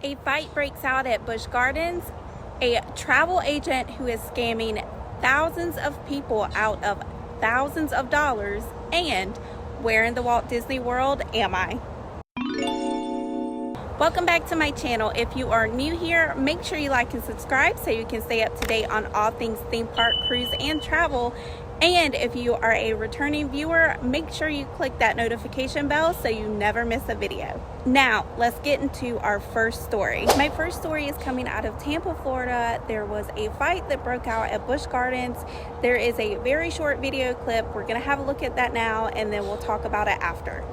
A fight breaks out at Busch Gardens. A travel agent who is scamming thousands of people out of thousands of dollars. And where in the Walt Disney World am I? Welcome back to my channel. If you are new here, make sure you like and subscribe so you can stay up to date on all things theme park, cruise, and travel. And if you are a returning viewer, make sure you click that notification bell so you never miss a video. Now, let's get into our first story. My first story is coming out of Tampa, Florida. There was a fight that broke out at Busch Gardens. There is a very short video clip. We're gonna have a look at that now, and then we'll talk about it after.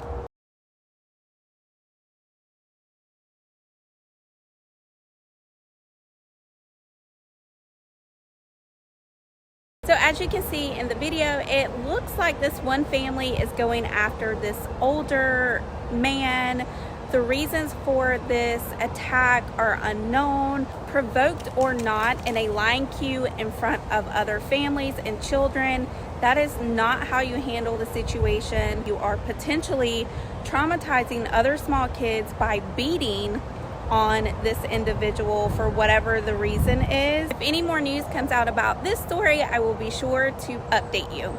So as you can see in the video, it looks like this one family is going after this older man. The reasons for this attack are unknown, provoked or not, in a line queue in front of other families and children. That is not how you handle the situation. You are potentially traumatizing other small kids by beating on this individual for whatever the reason is. If any more news comes out about this story, I will be sure to update you.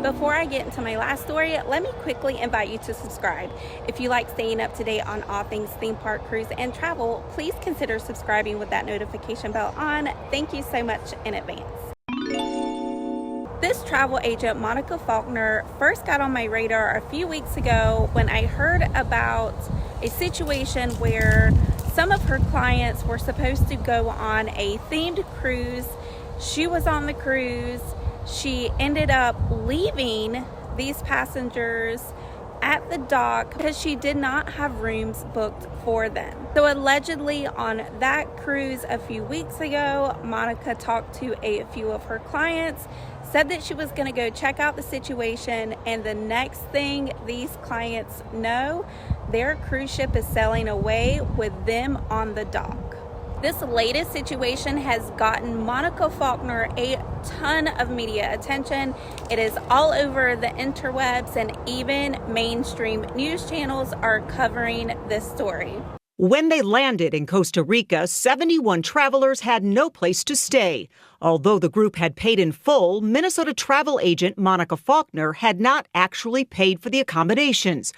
Before I get into my last story, let me quickly invite you to subscribe. If you like staying up to date on all things theme park, cruise, and travel, please consider subscribing with that notification bell on. Thank you so much in advance. This travel agent, Monica Faulkner, first got on my radar a few weeks ago when I heard about a situation where some of her clients were supposed to go on a themed cruise. She was on the cruise. She ended up leaving these passengers at the dock because she did not have rooms booked for them. So allegedly on that cruise a few weeks ago, Monica talked to a few of her clients, said that she was going to go check out the situation, and the next thing these clients know, their cruise ship is sailing away with them on the dock. This latest situation has gotten Monica Faulkner a ton of media attention. It is all over the interwebs, and even mainstream news channels are covering this story. When they landed in Costa Rica, 71 travelers had no place to stay. Although the group had paid in full, Minnesota travel agent Monica Faulkner had not actually paid for the accommodations.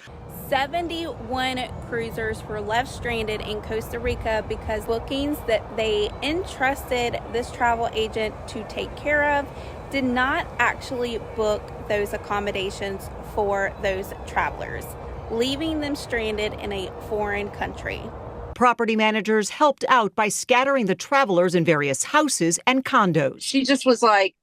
71 cruisers were left stranded in Costa Rica because bookings that they entrusted this travel agent to take care of did not actually book those accommodations for those travelers, leaving them stranded in a foreign country. Property managers helped out by scattering the travelers in various houses and condos. She just was like,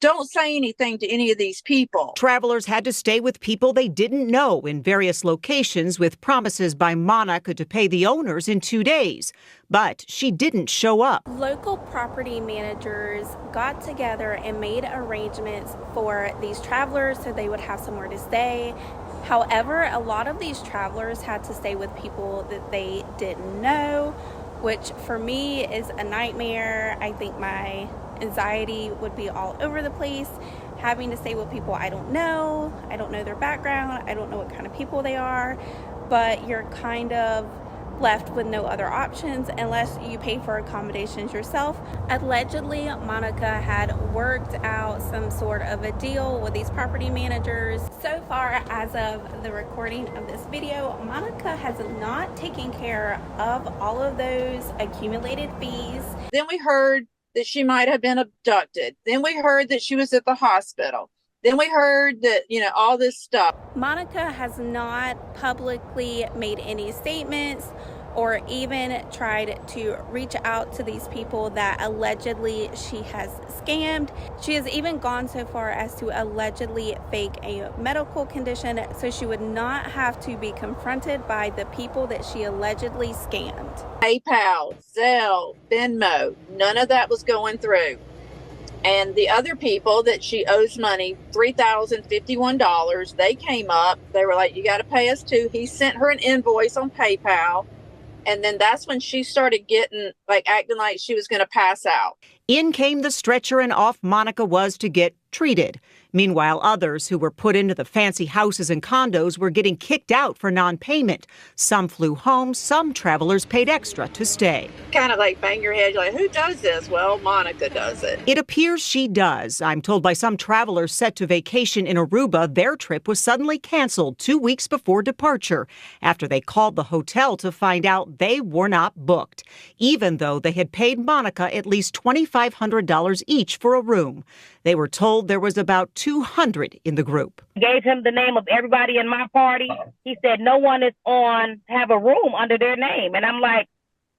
don't say anything to any of these people. Travelers had to stay with people they didn't know in various locations with promises by Monica to pay the owners in 2 days. But she didn't show up. Local property managers got together and made arrangements for these travelers so they would have somewhere to stay. However, a lot of these travelers had to stay with people that they didn't know, which for me is a nightmare. I think my anxiety would be all over the place, having to stay with people I don't know their background, I don't know what kind of people they are, but you're kind of left with no other options unless you pay for accommodations yourself. Allegedly, Monica had worked out some sort of a deal with these property managers. So far, as of the recording of this video, Monica has not taken care of all of those accumulated fees. Then we heard that she might have been abducted. Then we heard that she was at the hospital. Then we heard that, all this stuff. Monica has not publicly made any statements or even tried to reach out to these people that allegedly she has scammed. She has even gone so far as to allegedly fake a medical condition so she would not have to be confronted by the people that she allegedly scammed. PayPal, Zelle, Venmo, none of that was going through. And the other people that she owes money, $3,051, they came up. They were like, you got to pay us too. He sent her an invoice on PayPal. And then that's when she started acting like she was going to pass out. In came the stretcher and off Monica was to get treated. Meanwhile, others who were put into the fancy houses and condos were getting kicked out for non-payment. Some flew home, some travelers paid extra to stay. Kind of like bang your head, you're like, who does this? Well, Monica does it. It appears she does. I'm told by some travelers set to vacation in Aruba, their trip was suddenly canceled 2 weeks before departure after they called the hotel to find out they were not booked, even though they had paid Monica at least $2,500 each for a room. They were told there was about 200 in the group. Gave him the name of everybody in my party. He said no one is have a room under their name. And I'm like,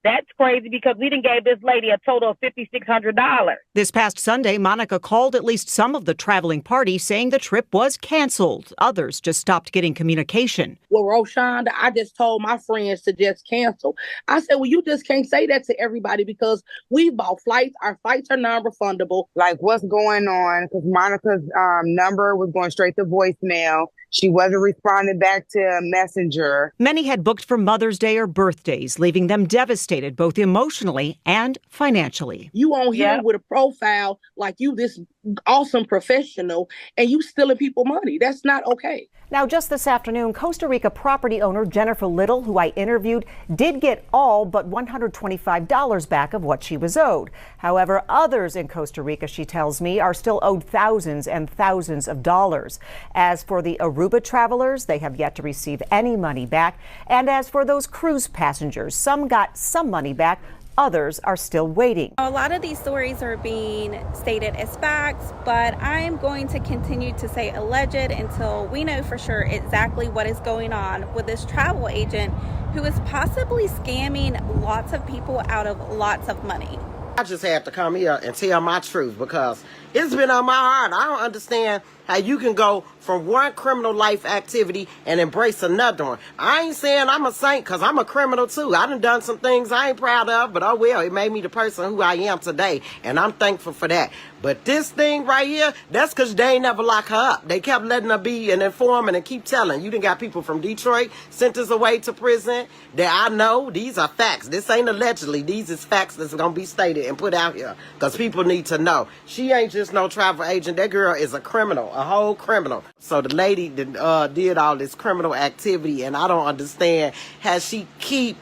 that's crazy because we didn't gave this lady a total of $5,600. This past Sunday, Monica called at least some of the traveling party saying the trip was canceled. Others just stopped getting communication. Well, Roshonda, I just told my friends to just cancel. I said, well, you just can't say that to everybody because we bought flights. Our flights are non-refundable. Like, what's going on? Because Monica's number was going straight to voicemail. She wasn't responding back to Messenger. Many had booked for Mother's Day or birthdays, leaving them devastated both emotionally and financially. You on here with a profile like you this awesome professional and you stealing people money. That's not okay. Now, just this afternoon, Costa Rica property owner Jennifer Little, who I interviewed, did get all but $125 back of what she was owed. However, others in Costa Rica, she tells me, are still owed thousands and thousands of dollars. As for the Aruba travelers, they have yet to receive any money back. And as for those cruise passengers, some got some money back. Others are still waiting. A lot of these stories are being stated as facts, but I'm going to continue to say alleged until we know for sure exactly what is going on with this travel agent who is possibly scamming lots of people out of lots of money. I just had to come here and tell my truth because it's been on my heart. I don't understand how you can go from one criminal life activity and embrace another one. I ain't saying I'm a saint because I'm a criminal too. I done some things I ain't proud of, but oh well, it made me the person who I am today, and I'm thankful for that. But this thing right here, that's because they ain't never lock her up. They kept letting her be an informant and keep telling. You done got people from Detroit sent us away to prison that I know. These are facts. This ain't allegedly. These is facts that's going to be stated and put out here because people need to know. She ain't just no travel agent. That girl is a criminal, a whole criminal. So the lady that did all this criminal activity, and I don't understand how she keep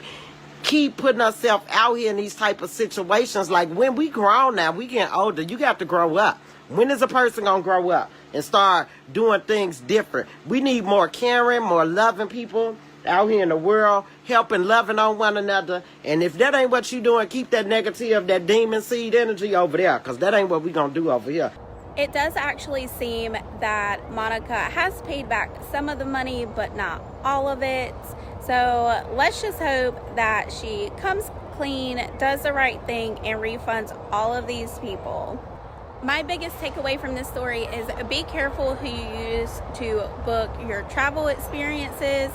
putting herself out here in these type of situations. Like, when we grown now, we getting older, you got to grow up. When is a person gonna grow up and start doing things different? We need more caring, more loving people out here in the world, helping, loving on one another. And if that ain't what you doing, keep that negative, that demon seed energy over there, because that ain't what we gonna do over here. It does actually seem that Monica has paid back some of the money, but not all of it. So let's just hope that she comes clean, does the right thing, and refunds all of these people. My biggest takeaway from this story is be careful who you use to book your travel experiences.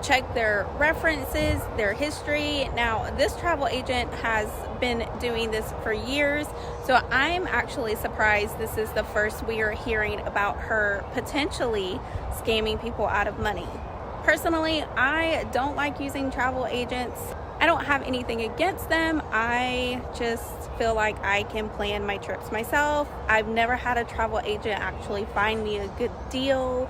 Check their references, their history. Now, this travel agent has been doing this for years, so I'm actually surprised this is the first we are hearing about her potentially scamming people out of money. Personally, I don't like using travel agents. I don't have anything against them. I just feel like I can plan my trips myself. I've never had a travel agent actually find me a good deal,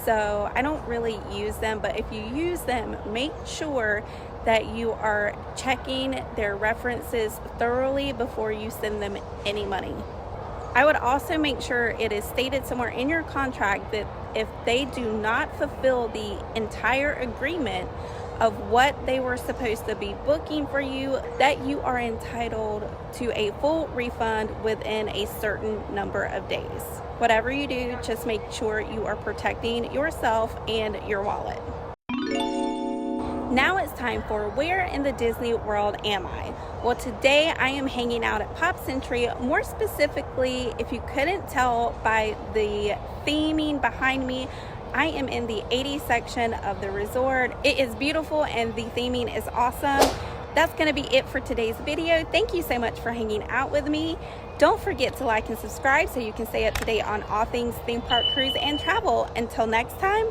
so I don't really use them. But if you use them, make sure that you are checking their references thoroughly before you send them any money. I would also make sure it is stated somewhere in your contract that if they do not fulfill the entire agreement of what they were supposed to be booking for you, that you are entitled to a full refund within a certain number of days. Whatever you do, just make sure you are protecting yourself and your wallet. Now it's time for Where in the Disney World Am I? Well, today I am hanging out at Pop Century. More specifically, if you couldn't tell by the theming behind me, I am in the 80s section of the resort. It is beautiful and the theming is awesome. That's going to be it for today's video. Thank you so much for hanging out with me. Don't forget to like and subscribe so you can stay up to date on all things theme park, cruise, and travel. Until next time,